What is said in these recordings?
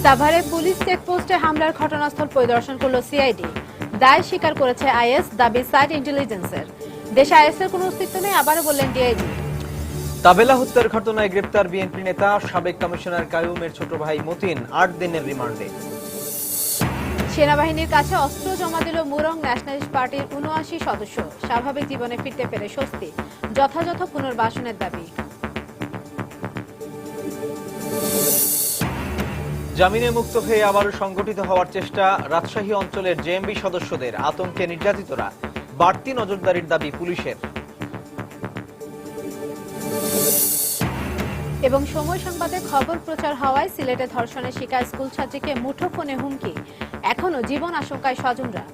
সাভারে পুলিশ চেকপোস্টে হামলার ঘটনাস্থল পরিদর্শন করল সিআইডি। দায় স্বীকার করেছে আইএস, দাবি সাইট ইন্টেলিজেন্সের। দেশে আইএসের কোনো অস্তিত্ব নেই, আবারও বললেন ডিআইজি। তাবেলা হত্যার ঘটনায় গ্রেপ্তার বিএনপি নেতা সাবেক কমিশনার কাইয়ুমের ছোট ভাই মতিন ৮ দিনের রিমান্ডে। সেনাবাহিনীর কাছে অস্ত্র জমা দিল মুরং ন্যাশনালিস্ট পার্টির ৭৯ সদস্য। স্বাভাবিক জীবনে ফিরতে পেরে স্বস্তি, যথাযথ পুনর্বাসনের দাবি। জামিনে মুক্ত হয়ে আবারও সংগঠিত হওয়ার চেষ্টা। রাজশাহী অঞ্চলের জেএমবি সদস্যদের আতঙ্কে নির্যাতিতরা, বাড়তি নজরদারির দাবি পুলিশের। এবং সময় সংবাদে খবর প্রচার হওয়ায় সিলেটে ধর্ষণের শিকার স্কুল ছাত্রীকে মুঠোফোনে হুমকি, এখনো জীবন আশঙ্কায় স্বজনরা।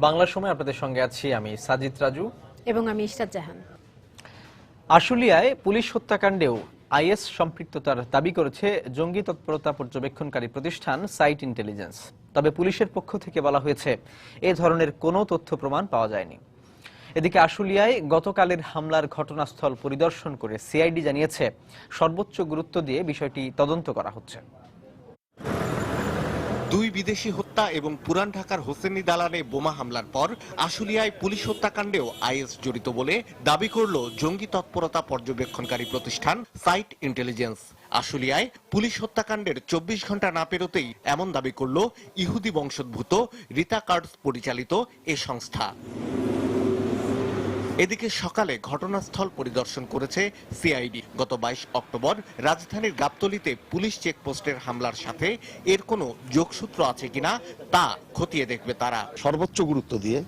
বাংলার সময় আপনাদের সঙ্গে আছি আমি সাজিদ রাজু এবং আমি ইশরাত জাহান। আশুলিয়ায় পুলিশ হত্যাকাণ্ডেও আইএস সম্পৃক্ততার দাবি করেছে জঙ্গি তৎপরতা পর্যবেক্ষণকারী প্রতিষ্ঠান সাইট ইন্টেলিজেন্স। তবে পুলিশের পক্ষ থেকে বলা হয়েছে এ ধরনের কোনো তথ্য প্রমাণ পাওয়া যায়নি। এদিকে আশুলিয়ায় গতকালের হামলার ঘটনাস্থল পরিদর্শন করে সিআইডি জানিয়েছে সর্বোচ্চ গুরুত্ব দিয়ে বিষয়টি তদন্ত করা হচ্ছে। দুই বিদেশি হত্যা এবং পুরান ঢাকার হোসেনি দালানে বোমা হামলার পর আশুলিয়ায় পুলিশ হত্যাকাণ্ডেও আইএস জড়িত বলে দাবি করল জঙ্গি তৎপরতা পর্যবেক্ষণকারী প্রতিষ্ঠান সাইট ইন্টেলিজেন্স। আশুলিয়ায় পুলিশ হত্যাকাণ্ডের ২৪ ঘন্টা না পেরোতেই এমন দাবি করল ইহুদি বংশোদ্ভূত রিতা কার্ডস পরিচালিত এ সংস্থা। এদিকে সকালে ঘটনাস্থল পরিদর্শন করেছে সিআইডি। গত ২২ অক্টোবর রাজধানীর গাবতলীতে পুলিশ চেকপোস্টের হামলার সাথে এর কোনো যোগসূত্র আছে কিনা তা খতিয়ে দেখবে তারা। সর্বোচ্চ গুরুত্ব দিয়ে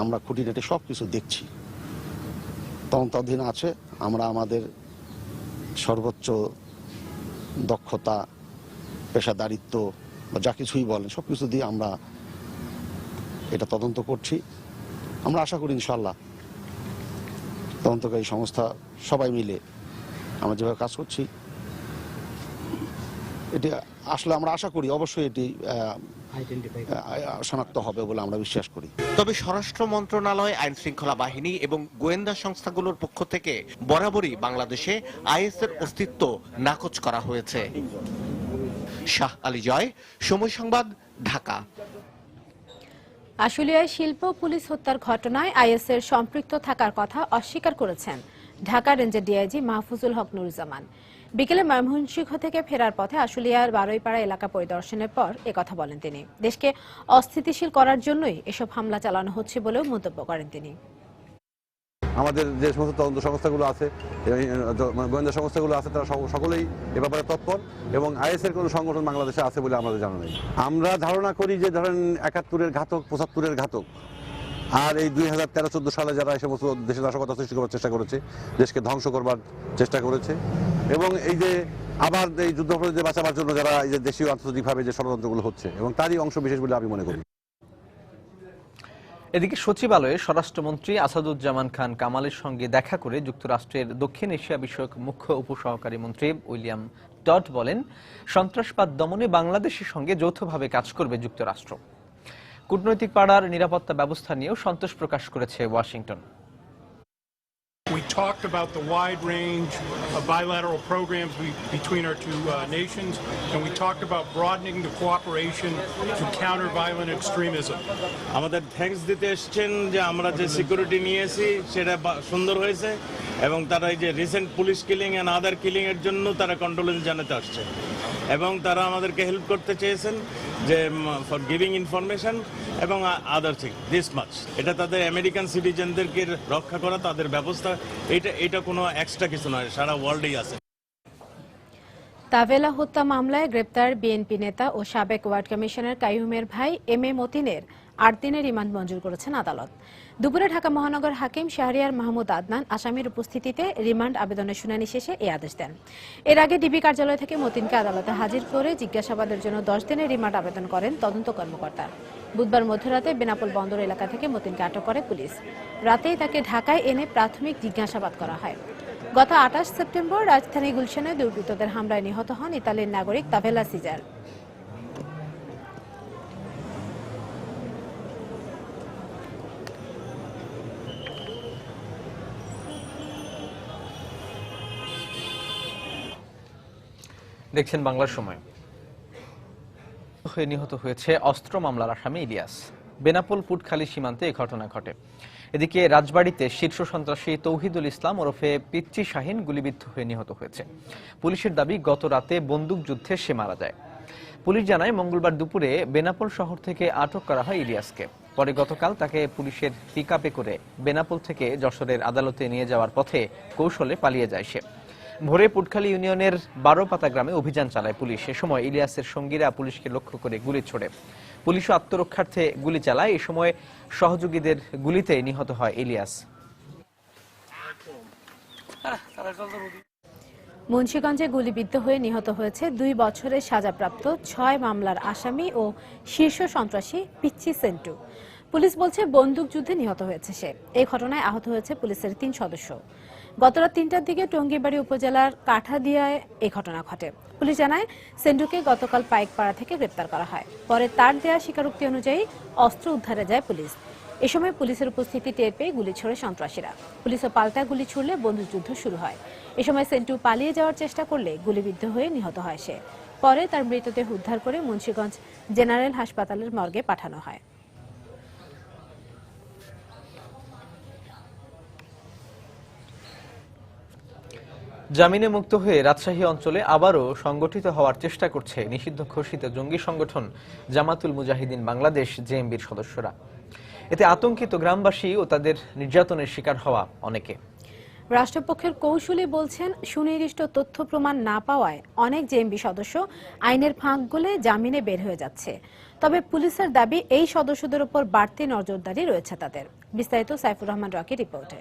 আমরা খুঁটিনাটি সবকিছু দেখছি, তদন্তাধীন আছে। আমরা আমাদের সর্বোচ্চ দক্ষতা, পেশাদারিত্ব বা যা কিছুই বলেন সবকিছু দিয়ে আমরা এটা তদন্ত করছি। আমরা আশা করি ইনশাআল্লাহ তদন্তকারী সংস্থা সবাই মিলে আমরা যেভাবে কাজ করছি এটি আসলে আমরা আশা করি অবশ্যই এটি শনাক্ত হবে বলে আমরা বিশ্বাস করি। তবে স্বরাষ্ট্র মন্ত্রণালয়, আইন শৃঙ্খলা বাহিনী এবং গোয়েন্দা সংস্থাগুলোর পক্ষ থেকে বরাবরই বাংলাদেশে আইএসের অস্তিত্ব নাকচ করা হয়েছে। শাহ আলী জয়, সময় সংবাদ, ঢাকা। আশুলিয়ায় শিল্প পুলিশ হত্যার ঘটনায় আইএসের সম্পৃক্ত থাকার কথা অস্বীকার করেছেন ঢাকা রেঞ্জের ডিআইজি মাহফুজুল হক নুরুজ্জামান। বিকেলে ময়মনসিংহ থেকে ফেরার পথে আশুলিয়ার বারৈপাড়া এলাকা পরিদর্শনের পর একথা বলেন তিনি। দেশকে অস্থিতিশীল করার জন্যই এসব হামলা চালানো হচ্ছে বলেও মন্তব্য করেন তিনি। আমাদের যে সমস্ত তদন্ত সংস্থাগুলো আছে, গোয়েন্দা সংস্থাগুলো আছে, তারা সকলেই এ ব্যাপারে তৎপর এবং আইএসের কোনো সংগঠন বাংলাদেশে আছে বলে আমাদের জানা নেই। আমরা ধারণা করি যে ধরেন ৭১-এর ঘাতক, ৭৫-এর ঘাতক আর এই ২০১৩-১৪ সালে যারা এই সমস্ত দেশে নাশকতা সৃষ্টি করার চেষ্টা করেছে, দেশকে ধ্বংস করবার চেষ্টা করেছে এবং এই যে আবার এই যুদ্ধাপরাধীদের বাঁচাবার জন্য যারা এই যে দেশীয় আন্তর্জাতিকভাবে যে ষড়যন্ত্রগুলো হচ্ছে এবং তারই অংশ বিশেষ বলে আমি মনে করি। এদিকে সচিবালয়ে স্বরাষ্ট্রমন্ত্রী আসাদুজ্জামান খান কামালের সঙ্গে দেখা করে যুক্তরাষ্ট্রের দক্ষিণ এশিয়া বিষয়ক মুখ্য উপসহকারী মন্ত্রী উইলিয়াম টড বলেন, সন্ত্রাসবাদ দমনে বাংলাদেশের সঙ্গে যৌথভাবে কাজ করবে যুক্তরাষ্ট্র। কূটনৈতিক পাড়ার নিরাপত্তা ব্যবস্থা নিয়েও সন্তোষ প্রকাশ করেছে Washington. We talked about the wide range of bilateral programs between our two nations, and we talked about broadening the cooperation to counter violent extremism. আমাদের থ্যাঙ্কস দিতে এসেছেন যে আমরা যে সিকিউরিটি নিয়েছি সেটা সুন্দর হয়েছে এবং তারা এই যে recent police killing and other killing এর জন্য তারা কন্ডোলেন্স জানাতে আসছে এবং তারা আমাদেরকে হেল্প করতে চেয়েছেন যে ফর গিভিং ইনফরমেশন এবং আদার থিং দিস মাচ। এটা তাদের আমেরিকান সিটিজেনদেরকে রক্ষা করা তাদের ব্যবস্থা, এটা কোনো এক্সট্রা কিছু নয়, সারা ওয়ার্ল্ডেই আছে। তাবেলা হত্যা মামলায় গ্রেপ্তার বিএনপি নেতা ও সাবেক ওয়ার্ড কমিশনার কাইয়ুমের ভাই এম এ মতিনের ৮ দিনের রিমান্ড মঞ্জুর করেছেন আদালত। দুপুরে ঢাকা মহানগর হাকিম শাহরিয়ার মাহমুদ আদনান আসামির উপস্থিতিতে রিমান্ড আবেদনের শুনানি শেষে এই আদেশ দেন। এর আগে ডিবি কার্যালয় থেকে মতিনকে আদালতে হাজির করে জিজ্ঞাসাবাদের জন্য ১০ দিনের রিমান্ড আবেদন করেন তদন্ত কর্মকর্তা। বুধবার মধ্যরাতে বেনাপোল বন্দর এলাকা থেকে মতিনকে আটক করে পুলিশ। রাতেই তাকে ঢাকায় এনে প্রাথমিক জিজ্ঞাসাবাদ করা হয়। গত ২৮ সেপ্টেম্বর রাজধানী গুলশানে দুর্বৃত্তদের হামলায় নিহত হন ইতালির নাগরিক তাভেলা সিজার। দেখছেন বাংলার সময়। নিহত হয়েছে অস্ত্র মামলার আসামি ইলিয়াস। বেনাপোল পুটখালী সীমান্তে এই ঘটনা ঘটে। এদিকে রাজবাড়ীতে শীর্ষ সন্ত্রাসী তৌহিদুল ইসলাম ওরফে পিচ্চি শাহিন গুলিবিদ্ধ হয়ে নিহত হয়েছে। পুলিশের দাবি, গত রাতে বন্দুকযুদ্ধে সে মারা যায়। পুলিশ জানায়, মঙ্গলবার দুপুরে বেনাপোল শহর থেকে আটক করা হয় ইলিয়াসকে। পরে গতকাল তাকে পুলিশের পিকআপে করে বেনাপোল থেকে যশোরের আদালতে নিয়ে যাওয়ার পথে কৌশলে পালিয়ে যায় সে। ভোরে পুটখালী ইউনিয়নের 12 গ্রামে অভিযান চালায় পুলিশ। এ সময় ইলিয়াসের সঙ্গীরা পুলিশকে লক্ষ্য করে গুলি ছোড়ে। পুলিশও আত্মরক্ষার্থে গুলি চালায়। এ সময় সহযোগীদের গুলিতে নিহত হয় ইলিয়াস। মুন্সিগঞ্জে গুলিবিদ্ধ হয়ে নিহত হয়েছে 2 বছরের সাজাপ্রাপ্ত 6 মামলার আসামি ও শীর্ষ সন্ত্রাসী পিচ্চি সেন্টু। পুলিশ বলছে বন্দুকযুদ্ধে নিহত হয়েছে সে। এই ঘটনায় আহত হয়েছে পুলিশের 3 সদস্য। গতরাত 3টার দিকে টঙ্গীবাড়ি উপজেলার কাঠাদিয়ায় এই ঘটনা ঘটে। পুলিশ জানায়, সেন্টুকে গতকাল পাইকপাড়া থেকে গ্রেপ্তার করা হয়। পরে তার দেয়া স্বীকারোক্তি অনুযায়ী অস্ত্র উদ্ধারে যায় পুলিশ। এ সময় পুলিশের উপস্থিতি টের পেয়ে গুলি ছোড়ে সন্ত্রাসীরা। পুলিশও পাল্টা গুলি ছুড়লে বন্দুকযুদ্ধ শুরু হয়। এ সময় সেন্টু পালিয়ে যাওয়ার চেষ্টা করলে গুলিবিদ্ধ হয়ে নিহত হয় সে। পরে তার মৃতদেহ উদ্ধার করে মুন্সিগঞ্জ জেনারেল হাসপাতালের মর্গে পাঠানো হয়। জামিনে মুক্ত হয়ে রাজশাহী অঞ্চলে আবারও সংগঠিত হওয়ার চেষ্টা করছে নিষিদ্ধ ঘোষিত জঙ্গি সংগঠন জামাতুল মুজাহিদিন বাংলাদেশ জেএমবির সদস্যরা। এতে আতঙ্কিত গ্রামবাসী ও তাদের নির্যাতনের শিকার হওয়া অনেকে। রাষ্ট্রপক্ষের কৌশলী বলছেন, সুনির্দিষ্ট তথ্য প্রমাণ না পাওয়ায় অনেক জেএমবি সদস্য আইনের ফাঁক গলে জামিনে বের হয়ে যাচ্ছে। তবে পুলিশের দাবি, এই সদস্যদের উপর বাড়তি নজরদারি রয়েছে তাদের। বিস্তারিত সাইফুর রহমান রকির রিপোর্টে।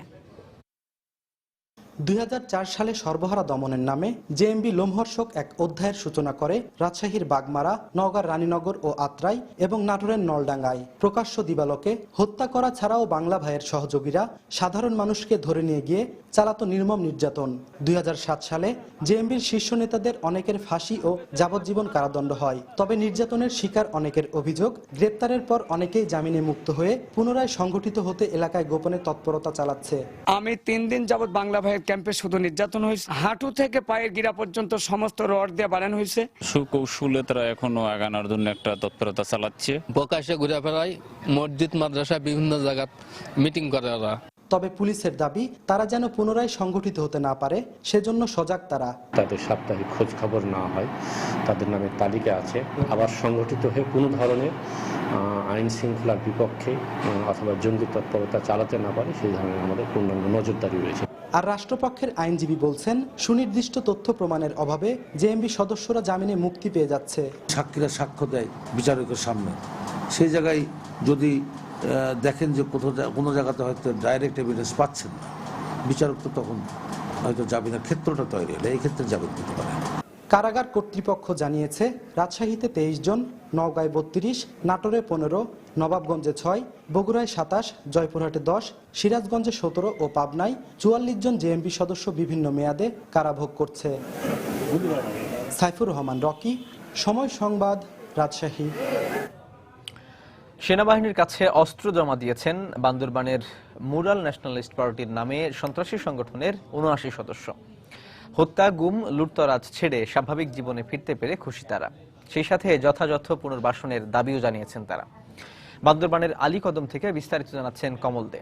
2004 সালে সর্বহারা দমনের নামে জেএমবি লোমহর্ষক এক অধ্যায়ের সূচনা করে রাজশাহীর বাগমারা, নওগাঁর রানীনগর ও আত্রাই এবং নাটোরের নলডাঙ্গায়। প্রকাশ্য দিবালোকে হত্যা করা ছাড়াও বাংলা ভাইয়ের সহযোগীরা সাধারণ মানুষকে ধরে নিয়ে গিয়ে চালাতো নির্মম নির্যাতন। 2007 সালে জেএমবির শীর্ষ নেতাদের অনেকের ফাঁসি ও যাবজ্জীবন কারাদণ্ড হয়। তবে নির্যাতনের শিকার অনেকের অভিযোগ, গ্রেপ্তারের পর অনেকেই জামিনে মুক্ত হয়ে পুনরায় সংগঠিত হতে এলাকায় গোপনে তৎপরতা চালাচ্ছে। আমি 3 দিন যাবৎ বাংলা ভাইয়ের ক্যাম্পে শুধু নির্যাতন হয়েছে। হাঁটু থেকে পায়ের গিরা পর্যন্ত সমস্ত রড দিয়ে বাড়ানো হয়েছে। সুকৌশলে তারা এখনো আগানোর জন্য একটা তৎপরতা চালাচ্ছে। প্রকাশ্যে ঘুরে ফেরায় মসজিদ মাদ্রাসা বিভিন্ন জায়গায় মিটিং করে ওরা। তবে পুলিশের দাবি, তারা যেন পুনরায় সংগঠিত হতে না পারে সেজন্য সজাগ তারা। তাদের সাপ্তাহিক খোঁজ খবর না হয়, তাদের নামে তালিকা আছে। আবার সংগঠিত হয়ে কোনো ধরনের আইন শৃঙ্খলার বিপক্ষে অথবা জঙ্গি তৎপরতা চালাতে না পারে সেই ধরনের আমাদের পূর্ণাঙ্গ নজরদারি রয়েছে। আর রাষ্ট্রপক্ষের আইনজীবী বলছেন, সুনির্দিষ্ট তথ্য প্রমাণের অভাবে জেএমবি সদস্যরা জামিনে মুক্তি পেয়ে যাচ্ছে। সাক্ষীরা সাক্ষ্য দেয় বিচারকের সামনে, সেই জায়গায় যদি দেখেন যে কোনো জায়গাতে হয়তো ডাইরেক্ট এভিডেন্স পাচ্ছেন না, বিচারক তো তখন হয়তো জামিনের ক্ষেত্রটা তৈরি হলে এই ক্ষেত্রে জামিন দিতে পারে। কারাগার কর্তৃপক্ষ জানিয়েছে, রাজশাহীতে 23 জন, নওগাঁয় 32, নাটোরে 15, নবাবগঞ্জে 6, বগুড়ায় 27, জয়পুরহাটে 10, সিরাজগঞ্জে 17 ও পাবনায় 44 জন জেএমবি সদস্য বিভিন্ন মেয়াদে কারাভোগ করছে। সাইফুর রহমান রকি, সময় সংবাদ, রাজশাহী। সেনাবাহিনীর কাছে অস্ত্র জমা দিয়েছেন বান্দরবানের মুরাল ন্যাশনালিস্ট পার্টির নামে সন্ত্রাসী সংগঠনের 79 সদস্য। হত্যা, গুম, লুটতরাজ ছেড়ে স্বাভাবিক জীবনে ফিরতে পেরে খুশি তারা। সেই সাথে যথাযথ পুনর্বাসনের দাবিও জানিয়েছেন তারা। বান্দরবানের আলীকদম থেকে বিস্তারিত জানাচ্ছেন কমল দে।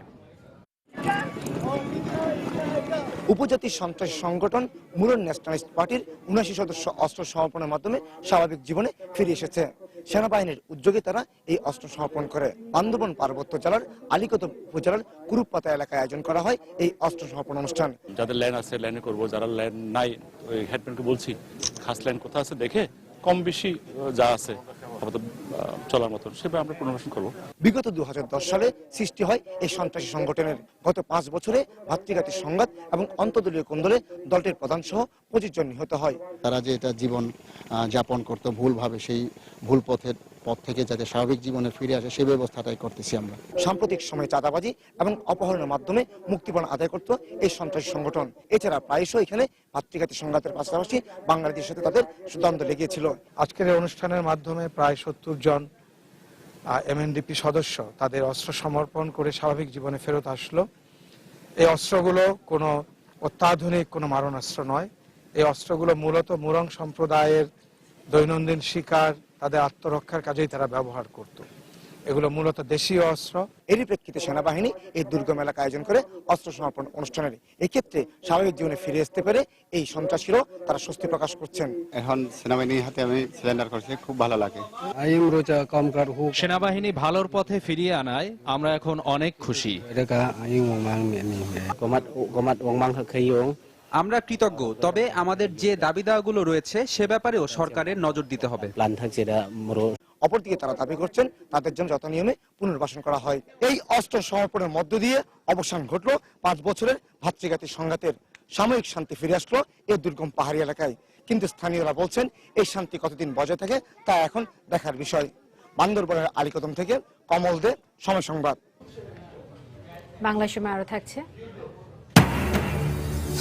উপজাতি সন্ত্রাসী সংগঠন মুরাল ন্যাশনালিস্ট পার্টির 79 সদস্য অস্ত্র সমর্পণের মাধ্যমে স্বাভাবিক জীবনে ফিরে এসেছে। সেনাবাহিনীর উদ্যোগে তারা এই অস্ত্র সমর্পণ করে। বান্দরবান পার্বত্য জেলার আলীকদম উপজেলার কুরুপপাতা এলাকায় আয়োজন করা হয় এই অস্ত্র সমর্পণ অনুষ্ঠান। যাদের ল্যান্ড আছে ল্যান্ডে করবো, যারা ল্যান্ড নাই ওই হেডম্যানকে বলছি খাস ল্যান্ড কোথা আছে দেখে কম বেশি যা আছে চলার মতো সেভাবে আমরা পুনর্বাসন করবো। বিগত 2010 সালে সৃষ্টি হয় এই সন্ত্রাসী সংগঠনের। গত 5 বছরে ভাতৃঘাতী সংঘাত এবং অন্তদলীয় কোন্দলে দলটির প্রধান সহ 25 জন নিহত হয়। তারা যে এটা জীবন যাপন করতো ভুলভাবে, সেই ভুল পথ থেকে যাতে স্বাভাবিক জীবনে ফিরে আসে সেই ব্যবস্থাটাই করতেছি আমরা। সাম্প্রতিক সময়ে চাঁদাবাজি এবং অপহরণের মাধ্যমে মুক্তিপণ আদায় করত এই সন্ত্রাসী সংগঠন। এছাড়া প্রায়শই এখানে ভাতৃঘাতী সংঘাতের পাশাপাশি বাংলাদেশের সাথে তাদের দ্বন্দ্ব লেগেছিল। আজকের এই অনুষ্ঠানের মাধ্যমে প্রায় 70 জন এমএনডিপি সদস্য তাদের অস্ত্র সমর্পণ করে স্বাভাবিক জীবনে ফেরত আসলো। এই অস্ত্রগুলো কোনো অত্যাধুনিক কোনো মারণাস্ত্র নয়, এই অস্ত্রগুলো মূলত মুরং সম্প্রদায়ের দৈনন্দিন শিকার, তাদের আত্মরক্ষার কাজেই তারা ব্যবহার করত। এগুলো মূলত দেশীয় অস্ত্র। এরই প্রেক্ষিতে সেনাবাহিনী এই দুর্গম এলাকা আয়োজন করে অস্ত্র সমর্পণ অনুষ্ঠানের। এক্ষেত্রে স্বাভাবিক জীবনে ফিরে আসতে পেরে এই সন্ত্রাসীরাও তারা স্বস্তি প্রকাশ করছেন। এখন সেনাবাহিনীর হাতে আমি সারেন্ডার করছি, খুব ভালো লাগে। সেনাবাহিনী ভালোর পথে ফিরিয়ে আনায় আমরা এখন অনেক খুশি। আমরা কৃতজ্ঞ, তবে আমাদের যে দাবি দাওয়াগুলো রয়েছে সে ব্যাপারেও সরকারের নজর দিতে হবে। অপরদিকে তারা দাবি করছেন তাদের জন্য যত নিয়মে পুনর্বাসন করা হয়। এই অস্ত্র সমর্পণের মধ্য দিয়ে অবসান ঘটল 5 বছরের ভাতৃঘাতী সংঘাতের। সাময়িক শান্তি ফিরে আসলো এই দুর্গম পাহাড়ি এলাকায়। কিন্তু স্থানীয়রা বলছেন এই শান্তি কতদিন বজায় থাকে তা এখন দেখার বিষয়। বান্দরবানের আলীকদম থেকে কমল দে, সময় সংবাদ। বাংলা সময় আরো থাকছে।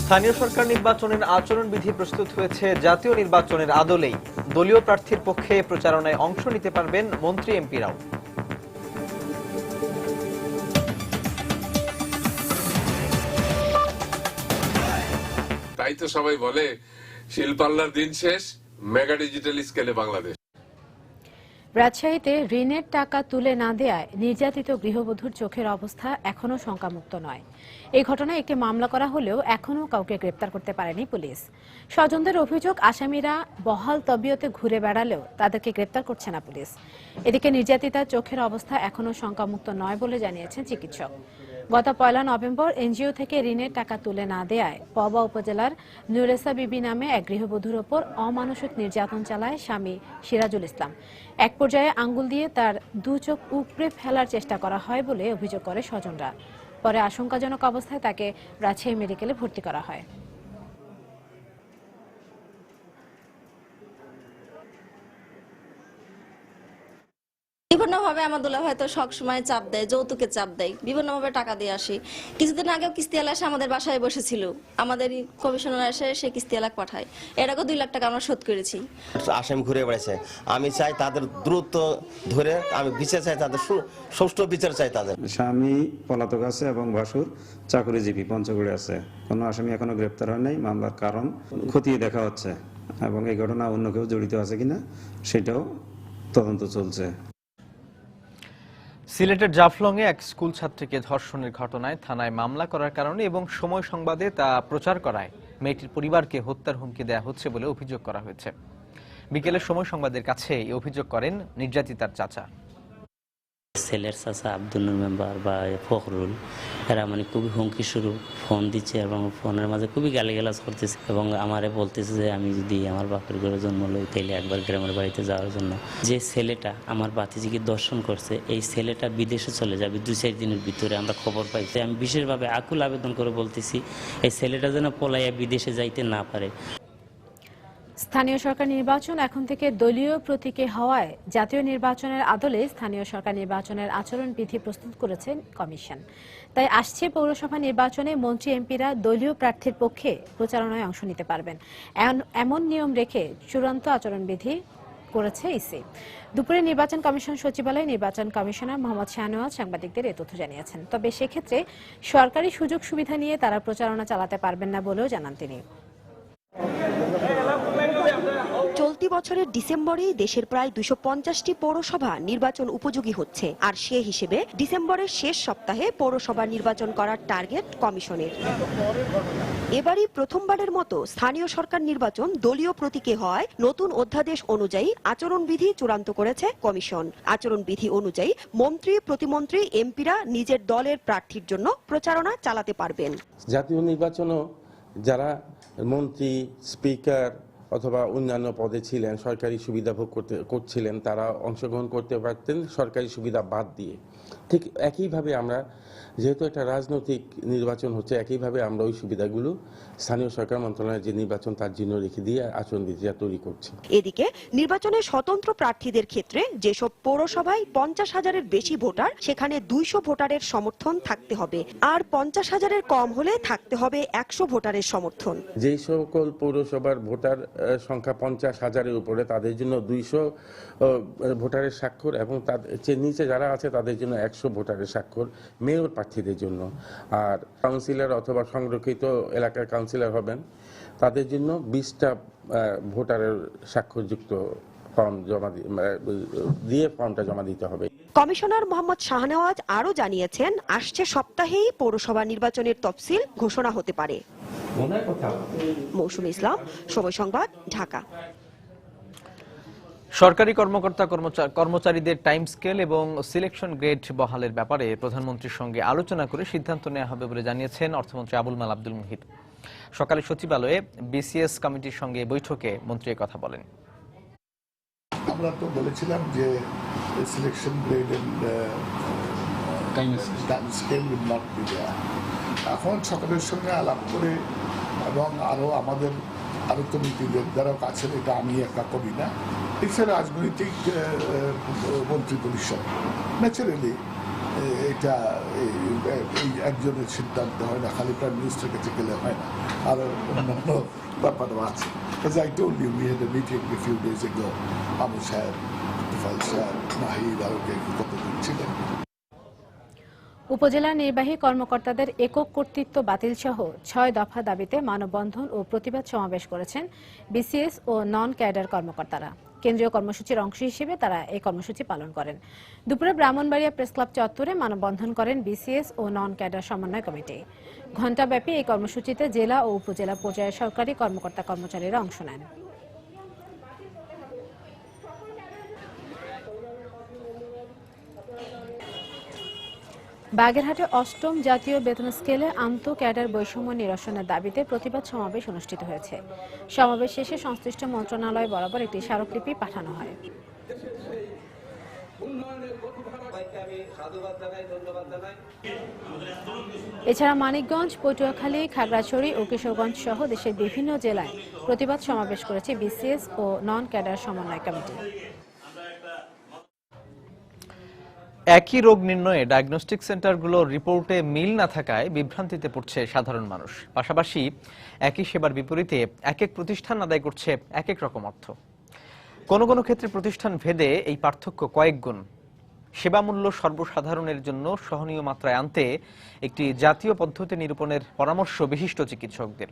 স্থানীয় সরকার নির্বাচনের আচরণবিধি প্রস্তুত হয়েছে জাতীয় নির্বাচনের আদলেই। দলীয় প্রার্থীর পক্ষে প্রচারণায় অংশ নিতে পারবেন মন্ত্রী এমপিরাও। তাই তো সবাই বলে শিলপাল্লার দিন শেষ, মেগা ডিজিটাল স্কেলে বাংলাদেশ। রাজশাহীতে ঋণের টাকা তুলে না দেয়ায় নির্যাতিত গৃহবধূর চোখের অবস্থা এখনও শঙ্কামুক্ত নয়। এই ঘটনায় একটি মামলা করা হলেও এখনও কাউকে গ্রেপ্তার করতে পারেনি পুলিশ। স্বজনদের অভিযোগ, আসামিরা বহাল তবিয়তে ঘুরে বেড়ালেও তাদেরকে গ্রেপ্তার করছে না পুলিশ। এদিকে নির্যাতিতার চোখের অবস্থা এখনও শঙ্কামুক্ত নয় বলে জানিয়েছেন চিকিৎসক। গত 1 নভেম্বর এনজিও থেকে ঋণের টাকা তুলে না দেয়ায় পবা উপজেলার নুরেসা বিবি নামে এক গৃহবধূর ওপর অমানসিক নির্যাতন চালায় স্বামী সিরাজুল ইসলাম। এক পর্যায়ে আঙ্গুল দিয়ে তার 2 চোখ উপড়ে ফেলার চেষ্টা করা হয় বলে অভিযোগ করে স্বজনরা। পরে আশঙ্কাজনক অবস্থায় তাকে রাজশাহী মেডিকেলে ভর্তি করা হয়। বিভিন্নভাবে আমার দুলাভাই তো সবসময় চাপ দেয়, যৌতুকে চাপ দেয়, বিভিন্নভাবে টাকা দিয়ে আসি। কিছুদিন আগেও কিস্তিওয়ালা এসে আমাদের বাসায় বসেছিল, আমাদের কমিশনার এসে সে কিস্তিওয়ালা পাঠায়। এর আগেও 2 লাখ টাকা আমরা শোধ করেছি। আসামি ঘুরে বেড়াচ্ছে, আমি চাই তাদের দ্রুত ধরে, আমি বিচার চাই, তাদের সুষ্ঠু বিচার চাই। তাদের স্বামী পলাতক আছে এবং ভাসুর চাকরিজীবী, পঞ্চগড়ে আছে। কোনো আসামি এখনো গ্রেপ্তার হয় নাই। মামলার কারণ খতিয়ে দেখা হচ্ছে এবং এই ঘটনা অন্য কেউ জড়িত আছে কিনা সেটাও তদন্ত চলছে। সিলেটের জাফলংয়ে এক স্কুল ছাত্রীকে ধর্ষণের ঘটনায় থানায় মামলা করার কারণে এবং সময় সংবাদে তা প্রচার করায় মেয়েটির পরিবারকে হত্যার হুমকি দেওয়া হচ্ছে বলে অভিযোগ করা হয়েছে। বিকেলে সময় সংবাদের কাছে এই অভিযোগ করেন নির্যাতিতার চাচা। ছেলের চাচা আব্দুল মেম্বার বা ফখরুল, এরা মানে খুবই হুমকি শুরু ফোন দিচ্ছে এবং ফোনের মাঝে খুবই গালিগালাজ করতেছে এবং আমারে বলতেছে যে আমি যদি আমার বাপের ঘরে জন্ম লই তাইলে একবার গ্রামের বাড়িতে যাওয়ার জন্য। যে ছেলেটা আমার ভাতিজিকে দর্শন করছে, এই ছেলেটা বিদেশে চলে যাবে 2-4 দিনের ভিতরে, আমরা খবর পাইছি। আমি বিশেষভাবে আকুল আবেদন করে বলতেছি এই ছেলেটা যেন পলাইয়া বিদেশে যাইতে না পারে। স্থানীয় সরকার নির্বাচন এখন থেকে দলীয় প্রতীকে হওয়ায় জাতীয় নির্বাচনের আদলে স্থানীয় সরকার নির্বাচনের আচরণবিধি প্রস্তুত করেছে কমিশন। তাই আসছে পৌরসভা নির্বাচনে মন্ত্রী এমপিরা দলীয় প্রার্থীর পক্ষে প্রচারণায় অংশ নিতে পারবেন, এমন নিয়ম রেখে চূড়ান্ত আচরণবিধি করেছে ইসি। দুপুরে নির্বাচন কমিশন সচিবালয়ে নির্বাচন কমিশনার মোহাম্মদ শাহনওয়াজ সাংবাদিকদের এ তথ্য জানিয়েছেন। তবে সেক্ষেত্রে সরকারি সুযোগ সুবিধা নিয়ে তারা প্রচারণা চালাতে পারবেন না বলেও জানান তিনি। চলতি বছরের ডিসেম্বরে দেশের প্রায় 250টি পৌরসভা নির্বাচন উপযোগী হচ্ছে, আর সে হিসেবে ডিসেম্বরের শেষ সপ্তাহে পৌরসভা নির্বাচন করার টার্গেট কমিশনের। এবারই প্রথমবারের মতো স্থানীয় সরকার নির্বাচন দলীয় প্রতীকে হওয়ায় নতুন অধ্যাদেশ অনুযায়ী আচরণবিধি চূড়ান্ত করেছে কমিশন। আচরণবিধি অনুযায়ী মন্ত্রী, প্রতিমন্ত্রী, এমপিরা নিজের দলের প্রার্থীর জন্য প্রচারণা চালাতে পারবেন। জাতীয় নির্বাচনও যারা মন্ত্রী, স্পিকার অথবা অন্যান্য পদে ছিলেন, সরকারি সুবিধা ভোগ করছিলেন, তারা অংশগ্রহণ করতে পারতেন সরকারি সুবিধা বাদ দিয়ে। ঠিক একইভাবে আমরা, যেহেতু একটা রাজনৈতিক নির্বাচন হচ্ছে, একইভাবে আমরা ওই সুবিধাগুলো স্থানীয় সরকার মন্ত্রণালয়ের যে নির্বাচন তার জন্য রেখে দিয়ে আচরণবিধিটা তৈরি করছি। এদিকে নির্বাচনে স্বতন্ত্র প্রার্থীদের ক্ষেত্রে যেসব পৌরসভায় 50,000-এর বেশি ভোটার, সেখানে 200 ভোটারের সমর্থন থাকতে হবে, আর 50,000-এর কম হলে থাকতে হবে 100 ভোটারের সমর্থন। যেই সকল পৌরসভার ভোটার সংখ্যা 50,000-এর উপরে, তাদের জন্য 200 ভোটারের স্বাক্ষর, এবং তাদের নিচে যারা আছে তাদের জন্য 100 ভোটারের স্বাক্ষর মেয়র প্রার্থীদের জন্য। আর কাউন্সিলর অথবা সংরক্ষিত এলাকার কাউন্সিলর হবেন তাদের জন্য 20টা ভোটারের স্বাক্ষরযুক্ত ফর্ম দিয়ে ফর্মটা জমা দিতে হবে। কমিশনার মোহাম্মদ শাহনেওয়াজ আরও জানিয়েছেন, আসছে সপ্তাহেই পৌরসভা নির্বাচনের তফসিল ঘোষণা হতে পারে। মৌসুমী ইসলাম, সময় সংবাদ, ঢাকা। সরকারি কর্মচারীদের টাইম স্কেল এবং সিলেকশন গ্রেড বহালের ব্যাপারে প্রধানমন্ত্রীর সঙ্গে আলোচনা করে সিদ্ধান্ত নেওয়া হবে বলে জানিয়েছেন অর্থমন্ত্রী আবুল মাল আব্দুল মুহিত। সকালে সচিবালয়ে বিসিএস কমিটির সঙ্গে বৈঠকে মন্ত্রী কথা বলেন। আমরা তো বলেছিলাম যে selection grade and time scale will not be there. এখন সরকারের সঙ্গে আলাপ করে এবং আমাদের অর্থনীতিদের দ্বারা কাছে, এটা আমি একা করি না, এটা রাজনৈতিক মন্ত্রী পরিষদ, ন্যাচারালি এটা এই একজনের সিদ্ধান্ত হয় না, খালি প্রাইম মিনিস্টার কাছে গেলে হয় না, আরো অন্যান্য ব্যাপারও আছে। As I told you, we had a meeting a few days ago. Abu Shahid, Tufal Shahid, Nahid, আরোকে কতজন ছিলেন। উপজেলা নির্বাহী কর্মকর্তাদের একক কর্তৃত্ব বাতিল সহ 6 দফা দাবিতে মানববন্ধন ও প্রতিবাদ সমাবেশ করেছেন বিসিএস ও নন ক্যাডার কর্মকর্তারা। কেন্দ্রীয় কর্মসূচির অংশ হিসেবে তারা এই কর্মসূচি পালন করেন। দুপুরে ব্রাহ্মণবাড়িয়া প্রেস ক্লাব চত্বরে মানববন্ধন করেন বিসিএস ও নন ক্যাডার সমন্বয় কমিটি। ঘণ্টাব্যাপী এই কর্মসূচিতে জেলা ও উপজেলা পর্যায়ের সরকারি কর্মকর্তা কর্মচারীরা অংশ নেন। বাগেরহাটে 8ম জাতীয় বেতন স্কেলে আন্ত ক্যাডার বৈষম্য নিরসনের দাবিতে প্রতিবাদ সমাবেশ অনুষ্ঠিত হয়েছে। সমাবেশ শেষে সংশ্লিষ্ট মন্ত্রণালয় বরাবর একটি স্মারকলিপি পাঠানো হয়। এছাড়া মানিকগঞ্জ, পটুয়াখালী, খাগড়াছড়ি ও কিশোরগঞ্জ সহ দেশের বিভিন্ন জেলায় প্রতিবাদ সমাবেশ করেছে বিসিএস ও নন ক্যাডার সমন্বয় কমিটি। একই রোগ নির্ণয়ে ডায়াগনস্টিক সেন্টারগুলোর রিপোর্টে মিল না থাকায় বিভ্রান্তিতে পড়ছে সাধারণ মানুষ। পাশাপাশি একই সেবার বিপরীতে এক এক প্রতিষ্ঠান আদায় করছে এক এক রকম অর্থ। কোনো কোনো ক্ষেত্রে প্রতিষ্ঠান ভেদে এই পার্থক্য কয়েক গুণ। সেবা মূল্য সর্বসাধারণের জন্য সহনীয় মাত্রায় আনতে একটি জাতীয় পদ্ধতি নিরূপণের পরামর্শ বিশিষ্ট চিকিৎসকদের।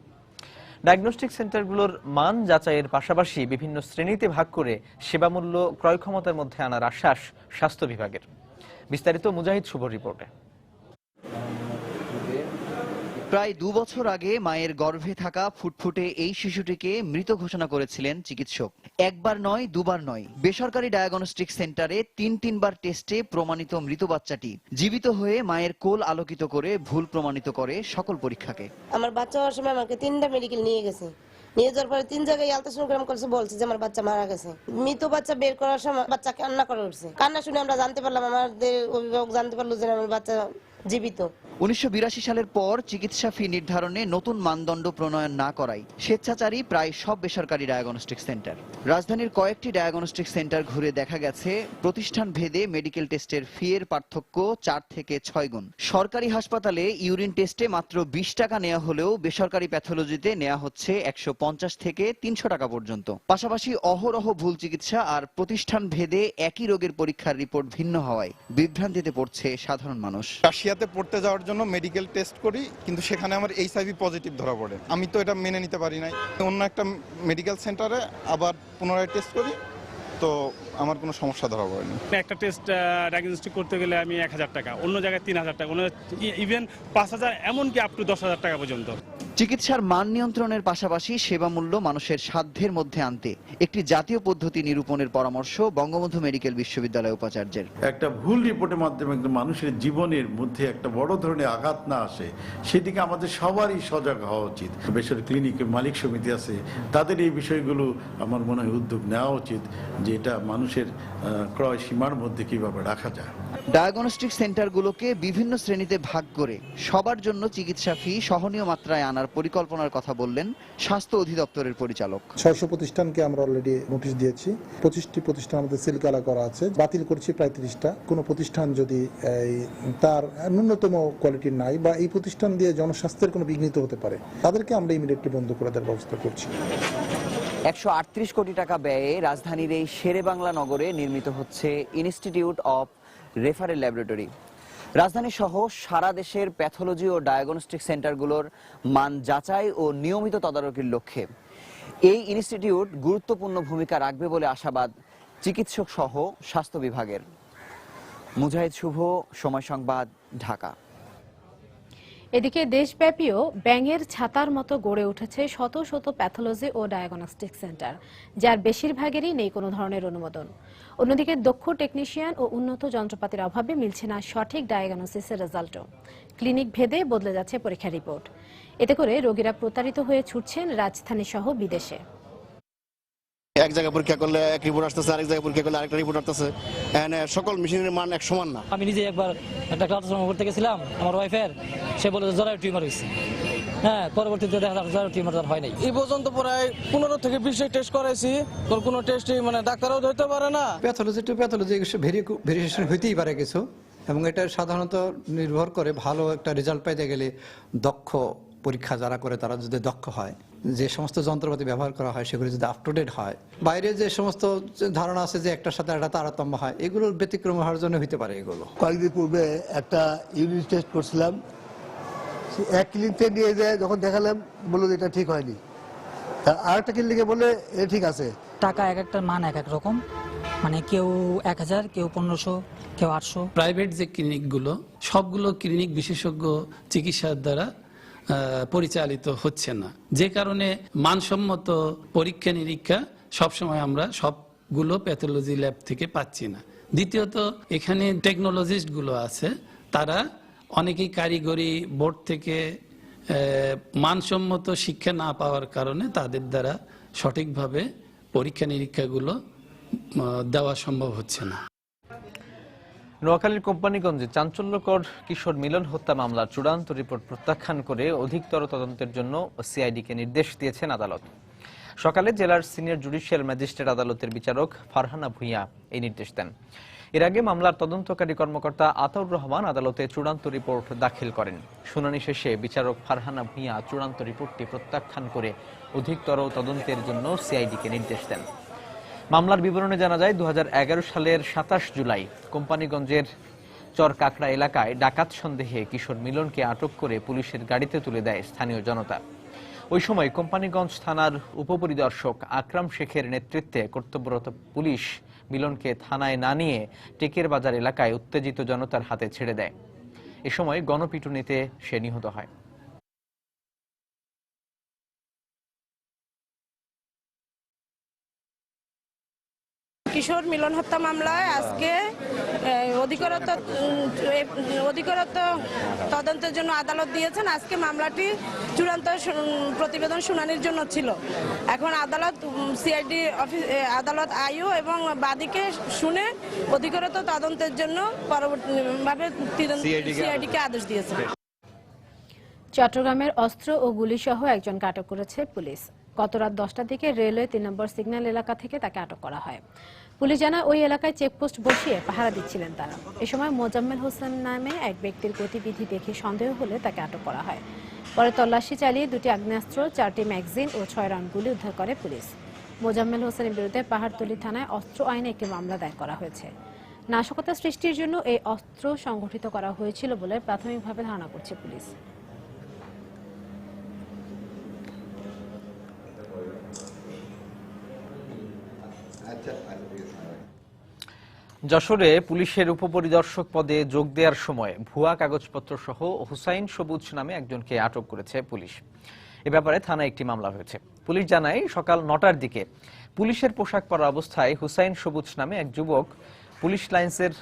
ডায়াগনস্টিক সেন্টারগুলোর মান যাচাইয়ের পাশাপাশি বিভিন্ন শ্রেণীতে ভাগ করে সেবা মূল্য ক্রয় ক্ষমতার মধ্যে আনার আশ্বাস স্বাস্থ্য বিভাগের। বিস্তারিত মুজাহিদ শুভর রিপোর্টে। প্রায় 2 বছর আগে মায়ের গর্ভে থাকা ফুটফুটে এই শিশুটিকে মৃত ঘোষণা করেছিলেন চিকিৎসক। একবার নয়, দুবার নয়, বেসরকারি ডায়াগনস্টিক সেন্টারে 3বার টেস্টে প্রমাণিত মৃত বাচ্চাটি জীবিত হয়ে মায়ের কোল আলোকিত করে ভুল প্রমাণিত করে সকল পরীক্ষাকে। আমার বাচ্চা হওয়ার সময় আমাকে 3টা মেডিকেল নিয়ে গেছে। নিয়ে যাওয়ার পরে 3 জায়গায় আলট্রাসাউন্ড করছে, বলছে যে আমার বাচ্চা মারা গেছে। মৃত বাচ্চা বের করার সময় বাচ্চা কান্না করে উঠছে। কান্না শুনে আমরা জানতে পারলাম, আমাদের অভিভাবক জানতে পারলো যে আমার বাচ্চা জীবিত। 1982 সালের পর চিকিৎসা ফি নির্ধারণে নতুন মানদণ্ড প্রণয়ন না করায় স্বেচ্ছাচারী প্রায় সব বেসরকারি ডায়াগনস্টিক সেন্টার। রাজধানীর কয়েকটি ডায়াগনস্টিক সেন্টার ঘুরে দেখা গেছে প্রতিষ্ঠান ভেদে মেডিকেল টেস্টের ফি এর পার্থক্য 4 থেকে 6 গুণ। সরকারি হাসপাতালে ইউরিন টেস্টে মাত্র 20 টাকা নেওয়া হলেও বেসরকারি প্যাথোলজিতে নেওয়া হচ্ছে 150 থেকে 300 টাকা পর্যন্ত। পাশাপাশি অহরহ ভুল চিকিৎসা আর প্রতিষ্ঠান ভেদে একই রোগের পরীক্ষার রিপোর্ট ভিন্ন হওয়ায় বিভ্রান্তিতে পড়ছে সাধারণ মানুষ। রাশিয়াতে পড়তে যাওয়ার জন্য মেডিকেল টেস্ট করি, কিন্তু সেখানে আমার এইচআইভি পজিটিভ ধরা পড়ে। আমি তো এটা মেনে নিতে পারি নাই। অন্য একটা মেডিকেল সেন্টারে আবার পুনরায় টেস্ট করি, তো আমার কোনো সমস্যা ধরা পড়েনি। একটা টেস্ট ডায়াগনস্টিক করতে গেলে আমি 1000 টাকা, অন্য জায়গায় 3000 টাকা, ইভেন 5000, এমনকি আপ টু 10,000 টাকা পর্যন্ত। চিকিৎসার মান নিয়ন্ত্রণের পাশাপাশি সেবা মূল্য মানুষের সাধ্যের মধ্যে আনতে একটি জাতীয় পদ্ধতি নিরূপণের পরামর্শ বঙ্গবন্ধু মেডিকেল বিশ্ববিদ্যালয় উপাচার্যের। একটা ভুল রিপোর্টের মাধ্যমে মানুষের জীবনের মধ্যে একটা বড় ধরনের আঘাত না আসে, সেদিকে আমাদের সবারই সজাগ হওয়া উচিত। বেসরকারি ক্লিনিকের মালিক সমিতি আছে, তাদের এই বিষয়গুলো আমার মনে হয় উদ্যোগ নেওয়া উচিত, যে এটা মানুষের ক্রয় সীমার মধ্যে কিভাবে রাখা যায়। ডায়াগনস্টিক সেন্টারগুলোকে বিভিন্ন শ্রেণীতে ভাগ করে সবার জন্য চিকিৎসা ফি সহনীয় মাত্রায় আনার পরিকল্পনার কথা বললেন স্বাস্থ্য অধিদপ্তরের পরিচালক। 600 প্রতিষ্ঠানকে আমরা অলরেডি নোটিশ দিয়েছি। 25টি প্রতিষ্ঠান আমাদের সিলগালা করা আছে, বাতিল করছি প্রায় 30টা। কোনো প্রতিষ্ঠান যদি তার ন্যূনতম কোয়ালিটি নাই বা এই প্রতিষ্ঠান দিয়ে জনস্বাস্থ্যের কোনো বিঘ্নিত হতে পারে, তাদেরকে আমরা ইমিডিয়েটলি বন্ধ করে দেওয়ার ব্যবস্থা করছি। 138 কোটি টাকা ব্যয়ে রাজধানীর এই শেরেবাংলা নগরে নির্মিত হচ্ছে ইনস্টিটিউট অফ রেফারেল ল্যাবরেটরি। রাজধানী সহ সারা দেশের প্যাথোলজি ও ডায়াগনস্টিক সেন্টারগুলোর মান যাচাই ও নিয়মিত তদারকির লক্ষ্যে এই ইনস্টিটিউট গুরুত্বপূর্ণ ভূমিকা রাখবে বলে আশাবাদ চিকিৎসক সহ স্বাস্থ্য বিভাগের। মুজাহিদ শুভ, সময় সংবাদ, ঢাকা। এদিকে দেশব্যাপীও ব্যাঙের ছাতার মতো গড়ে উঠেছে শত শত প্যাথোলজি ও ডায়াগনস্টিক সেন্টার, যার বেশিরভাগেরই নেই কোনো ধরনের অনুমোদন। অন্যদিকে দক্ষ টেকনিশিয়ান ও উন্নত যন্ত্রপাতির অভাবে মিলছে না সঠিক ডায়াগনোসিসের রেজাল্টও। ক্লিনিক ভেদে বদলে যাচ্ছে পরীক্ষার রিপোর্ট। এতে করে রোগীরা প্রতারিত হয়ে ছুটছেন রাজধানী সহ বিদেশে। এক জায়গায় পরীক্ষা করলে এক রিপোর্ট আসতেছে, আরেক জায়গায় পরীক্ষা করলে আরেকটা রিপোর্ট আসতেছে। সকল মেশিনের মান এক সমান না। আমি নিজে একবার একটা আল্ট্রাসাউন্ড করতে গেছিলাম আমার ওয়াইফের, সে বলে জরায়ু টিউমার হয়েছে। হ্যাঁ, পরবর্তীতে দেখা যাচ্ছে জরায়ু টিউমার হয় নাই। এই পর্যন্ত প্রায় 15 থেকে 20 টেস্ট করাইছি, কোনো টেস্টই ডাক্তারও ধরতে পারে না। প্যাথোলজি টু প্যাথোলজি ভেরিয়েশন হইতেই পারে কিছু, এবং এটা সাধারণত নির্ভর করে ভালো একটা রেজাল্ট পাইতে গেলে দক্ষ পরীক্ষা যারা করে তারা যদি দক্ষ হয়, যে সমস্ত যন্ত্রপাতি ব্যবহার করা হয় সেগুলো যদি আপ টু ডেট হয়, বাইরে যে সমস্ত ধারণা আছে যে একটার সাথে একটা তারতম্য হয়, এগুলোর ব্যতিক্রম হওয়ার জন্য হতে পারে। এগুলো কয়েকদিন পূর্বে একটা ইউনিট টেস্ট করছিলাম, এক ক্লিনিকে নিয়ে যায়, যখন দেখালাম বললো এটা ঠিক হয়নি, আর একটা ক্লিনিকে বলে এটা ঠিক আছে। টাকা এক একটা মান এক এক রকম, কেউ 1000, কেউ 1500, কেউ 800। প্রাইভেট যে ক্লিনিকগুলো, সবগুলো ক্লিনিক বিশেষজ্ঞ চিকিৎসার দ্বারা পরিচালিত হচ্ছে না, যে কারণে মানসম্মত পরীক্ষা নিরীক্ষা সবসময় আমরা সবগুলো প্যাথোলজি ল্যাব থেকে পাচ্ছি না। দ্বিতীয়ত, এখানে টেকনোলজিস্ট গুলো আছে, তারা অনেকেই কারিগরি বোর্ড থেকে মানসম্মত শিক্ষা না পাওয়ার কারণে তাদের দ্বারা সঠিকভাবে পরীক্ষা নিরীক্ষাগুলো দেওয়া সম্ভব হচ্ছে না। নোয়াখালীর কোম্পানিগঞ্জে চাঞ্চল্যকর কিশোর মিলন হত্যা মামলার চূড়ান্ত রিপোর্ট প্রত্যাখ্যান করে অধিকতর তদন্তের জন্য সিআইডিকে নির্দেশ দিয়েছেন আদালত। সকালে জেলার সিনিয়র জুডিশিয়াল ম্যাজিস্ট্রেট আদালতের বিচারক ফারহানা ভূঁইয়া এই নির্দেশ দেন। এর আগে মামলার তদন্তকারী কর্মকর্তা আতাউর রহমান আদালতে চূড়ান্ত রিপোর্ট দাখিল করেন। শুনানি শেষে বিচারক ফারহানা ভূঁইয়া চূড়ান্ত রিপোর্টটি প্রত্যাখ্যান করে অধিকতর তদন্তের জন্য সিআইডিকে নির্দেশ দেন। মামলার বিবরণে জানা যায়, 2011 সালের 27 জুলাই কোম্পানিগঞ্জের চরকাকড়া এলাকায় ডাকাত সন্দেহে কিশোর মিলনকে আটক করে পুলিশের গাড়িতে তুলে দেয় স্থানীয় জনতা। ওই সময় কোম্পানিগঞ্জ থানার উপপরিদর্শক আকরাম শেখের নেতৃত্বে কর্তব্যরত পুলিশ মিলনকে থানায় না নিয়ে টেকের বাজার এলাকায় উত্তেজিত জনতার হাতে ছেড়ে দেয়। এ সময় গণপিটুনিতে সে নিহত হয়। কিশোর মিলন হত্যা মামলায় আজকে অধিকতর তদন্তের জন্য আদালত দিয়েছেন। আজকে মামলাটি চূড়ান্ত প্রতিবেদন শুনানির জন্য ছিল। এখন আদালত সিআইডি আদালত আইও এবং বাদীকে শুনে অধিকতর তদন্তের জন্য পরবর্তীভাবে সিআইডিকে আদেশ দিয়েছে। চট্টগ্রামের অস্ত্র ও গুলিসহ একজনকে আটক করেছে পুলিশ। গত রাত 10টার দিকে রেলওয়ে 3 নম্বর সিগন্যাল এলাকা থেকে তাকে আটক করা হয়। পুলিশ জানায়, ওই এলাকায় চেকপোস্ট বসিয়ে পাহারা দিচ্ছিলেন তারা। এ সময় মোজাম্মেল হোসেন নামে এক ব্যক্তির গতিবিধি দেখে সন্দেহ হলে তাকে আটক করা হয়। পরে তল্লাশি চালিয়ে 2টি আগ্নেয়াস্ত্র, 4টি ম্যাগাজিন ও 6 রাউন্ড গুলি উদ্ধার করে পুলিশ। মোজাম্মেল হোসেনের বিরুদ্ধে পাহাড়তলী থানায় অস্ত্র আইনে একটি মামলা দায়ের করা হয়েছে। নাশকতা সৃষ্টির জন্য এই অস্ত্র সংগঠিত করা হয়েছিল বলে প্রাথমিকভাবে ধারণা করছে পুলিশ। যশোরে পুলিশের উপপরিদর্শক পদে যোগ দেওয়ার সময় ভুয়া কাগজপত্র সহ হুসাইন সবুজ নামে একজনকে আটক করেছে পুলিশ। এ ব্যাপারে থানায় একটি মামলা হয়েছে। পুলিশ জানায়, সকাল 9টার দিকে পুলিশের পোশাক পরা অবস্থায় হুসাইন সবুজ নামে এক যুবক পুলিশ লাইন্সের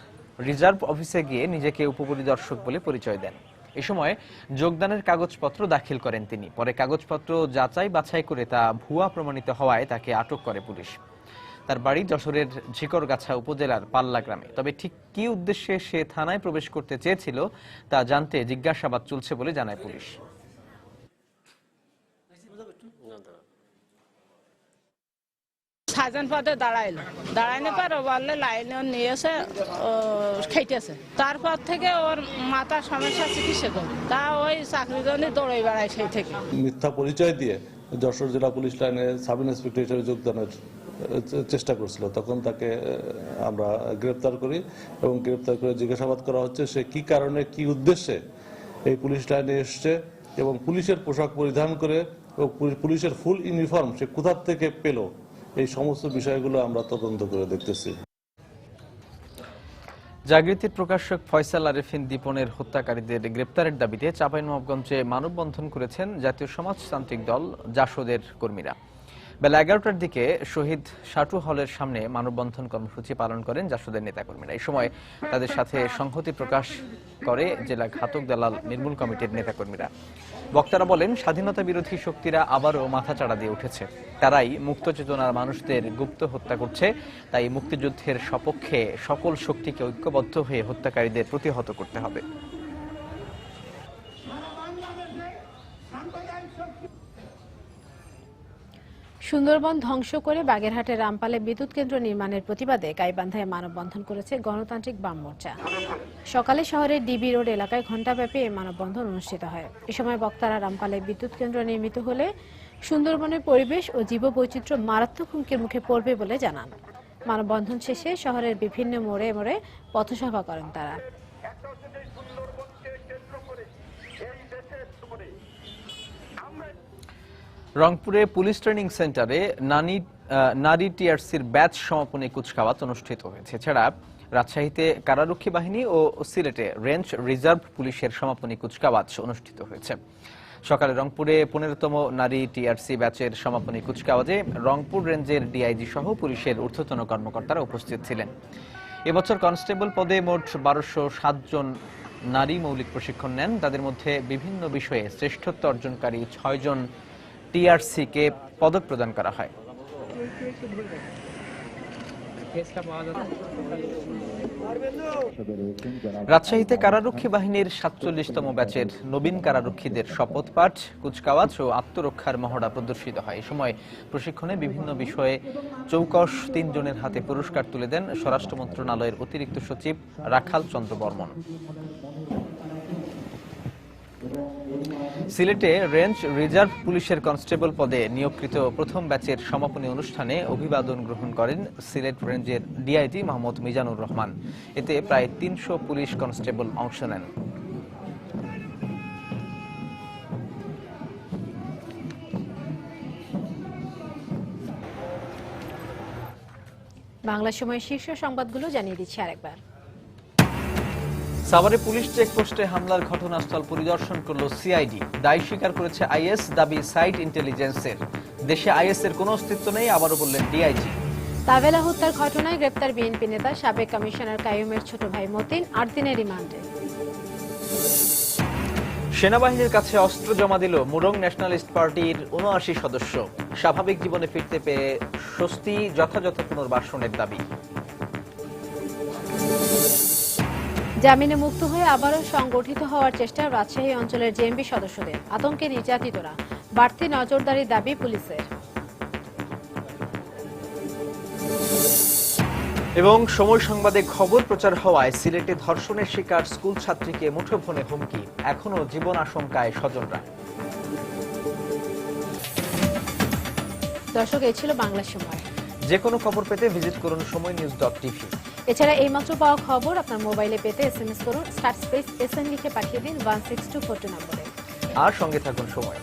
রিজার্ভ অফিসে গিয়ে নিজেকে উপপরিদর্শক বলে পরিচয় দেন। এ সময় যোগদানের কাগজপত্র দাখিল করেন তিনি। পরে কাগজপত্র যাচাই বাছাই করে তা ভুয়া প্রমাণিত হওয়ায় তাকে আটক করে পুলিশ। তার বাড়ি যশোরের ঝিকরগাছা উপজেলার পাল্লা গ্রামে। তবে ঠিক কি উদ্দেশ্যে সে থানায় প্রবেশ করতে চেয়েছিল তা জানতে জিজ্ঞাসাবাদ চলছে বলে জানায় পুলিশ। সাজান পথে দাঁড়াইলে পর বললে লাইনে নিয়ে এসে খেটেছে। তারপর থেকে ওর মাথার সমস্যা চিকিৎসা করে, তা ওই চাকরির জন্য দৌড়ে বেড়ায় সেই থেকে। মিথ্যা পরিচয় দিয়ে যশোর জেলা পুলিশ লাইনে সাব ইন্সপেক্টর হিসেবে যোগদানের চেষ্টা করছিল। তখন তাকে আমরা গ্রেপ্তার করি এবং গ্রেপ্তার করে জিজ্ঞাসাবাদ করা হচ্ছে সে কি কারণে কি উদ্দেশ্যে এই পুলিশ লাইনে এসছে এবং পুলিশের পোশাক পরিধান করে পুলিশের ফুল ইউনিফর্ম সে কোথা থেকে পেল, এই সমস্ত বিষয়গুলো আমরা তদন্ত করে দেখতেছি। জাগৃতির প্রকাশক ফয়সাল আরেফিন দীপনের হত্যাকারীদের গ্রেপ্তারের দাবিতে চাঁপাইনবাবগঞ্জে মানববন্ধন করেছেন জাতীয় সমাজতান্ত্রিক দল জাসদের কর্মীরা। বেলা 11টার দিকে শহীদ সাটু হলের সামনে মানববন্ধন কর্মসূচি পালন করেন জাসদের নেতাকর্মীরা। এই সময় তাদের সাথে সংহতি প্রকাশ করে জেলা ঘাতক দালাল নির্মূল কমিটির নেতাকর্মীরা। বক্তারা বলেন, স্বাধীনতা বিরোধী শক্তিরা আবারও মাথাচাড়া দিয়ে উঠেছে। তারাই মুক্ত চেতনার মানুষদের গুপ্ত হত্যা করছে। তাই মুক্তিযুদ্ধের সপক্ষে সকল শক্তিকে ঐক্যবদ্ধ হয়ে হত্যাকারীদের প্রতিহত করতে হবে। সুন্দরবন ধ্বংস করে বাগেরহাটের রামপালে বিদ্যুৎ কেন্দ্র নির্মাণের প্রতিবাদে গাইবান্ধায় মানববন্ধন করেছে গণতান্ত্রিক বাম মোর্চা। সকালে শহরের ডিবি রোড এলাকায় ঘণ্টাব্যাপী এই মানববন্ধন অনুষ্ঠিত হয়। এ সময় বক্তারা রামপালে বিদ্যুৎ কেন্দ্র নির্মিত হলে সুন্দরবনের পরিবেশ ও জীববৈচিত্র্য মারাত্মক হুমকির মুখে পড়বে বলে জানান। মানববন্ধন শেষে শহরের বিভিন্ন মোড়ে মোড়ে পথসভা করেন তারা। রংপুরে পুলিশ ট্রেনিং সেন্টারে নারী টিআরসির ব্যাচ সমাপনী কুচকাওয়াজ অনুষ্ঠিত হয়েছে। এছাড়া রাজশাহীতে কারারক্ষী বাহিনী ও সিলেটে রেঞ্জ রিজার্ভ পুলিশের সমাপনী কুচকাওয়াজ অনুষ্ঠিত হয়েছে। সকালে রংপুরে 15তম নারী টিআরসি ব্যাচের সমাপনী কুচকাওয়াজে রংপুর রেঞ্জের ডিআইজি সহ পুলিশের ঊর্ধ্বতন কর্মকর্তারা উপস্থিত ছিলেন। এবছর কনস্টেবল পদে মোট 1207 জন নারী মৌলিক প্রশিক্ষণ নেন। তাদের মধ্যে বিভিন্ন বিষয়ে শ্রেষ্ঠত্ব অর্জনকারী 6 জন টিআরসি-কে পদক প্রদান করা হয়। রাজশাহীতে কারারক্ষী বাহিনীর 47তম ব্যাচের নবীন কারারক্ষীদের শপথ পাঠ, কুচকাওয়াজ ও আত্মরক্ষার মহড়া প্রদর্শিত হয়। এই সময় প্রশিক্ষণে বিভিন্ন বিষয়ে চৌকস 3 জনের হাতে পুরস্কার তুলে দেন স্বরাষ্ট্র মন্ত্রণালয়ের অতিরিক্ত সচিব রাখাল চন্দ্র বর্মন। সিলেটে রেঞ্জ রিজার্ভ পুলিশের কনস্টেবল পদে নিয়োগকৃত প্রথম ব্যাচের সমাপনী অনুষ্ঠানে অভিবাদন গ্রহণ করেন সিলেট রেঞ্জের ডিআইজি মোহাম্মদ মিজানুর রহমান। এতে প্রায় 300 পুলিশ কনস্টেবল অংশ নেন। বাংলা সময় শীর্ষ সংবাদগুলো জানিয়ে দিচ্ছি আরেকবার। সাভারে পুলিশ চেকপোস্টে হামলার ঘটনাস্থল পরিদর্শন করল সিআইডি। দায় স্বীকার করেছে আইএস, দাবি সাইট ইন্টেলিজেন্সের। দেশে আইএস এর কোনো অস্তিত্ব নেই, আবারও বললেন ডিআইজি। তাবেলা হত্যার ঘটনায় গ্রেপ্তার বিএনপি নেতা সাবেক কমিশনার কাইয়ুমের ছোট ভাই মতিন 8 দিনের রিমান্ডে। সেনাবাহিনীর কাছে অস্ত্র জমা দিল মুরং ন্যাশনালিস্ট পার্টির 79 সদস্য। স্বাভাবিক জীবনে ফিরতে পেরে স্বস্তি, যথাযথ পুনর্বাসনের দাবি। জামিনে মুক্ত হয়ে আবারও সংগঠিত হওয়ার চেষ্টা রাজশাহী অঞ্চলের জেএমবি সদস্যদের। আতঙ্কে নির্যাতিতরা, বাড়তি নজরদারির দাবি পুলিশের। এবং সময় সংবাদে খবর প্রচার হওয়ায় সিলেটে ধর্ষণের শিকার স্কুল ছাত্রীকে মুঠোফোনে হুমকি, এখনো জীবন আশঙ্কায় স্বজনরা। দর্শক, এই ছিল বাংলা সময়। যে কোনো খবর পেতে ভিজিট করুন সময়নিউজ.tv। এছাড়া এইমাত্র পাওয়া খবর আপনার মোবাইলে পেতে SMS করুন *SN লিখে পাঠিয়ে দিন 16242 নম্বরে। আর সঙ্গে থাকুন সময়।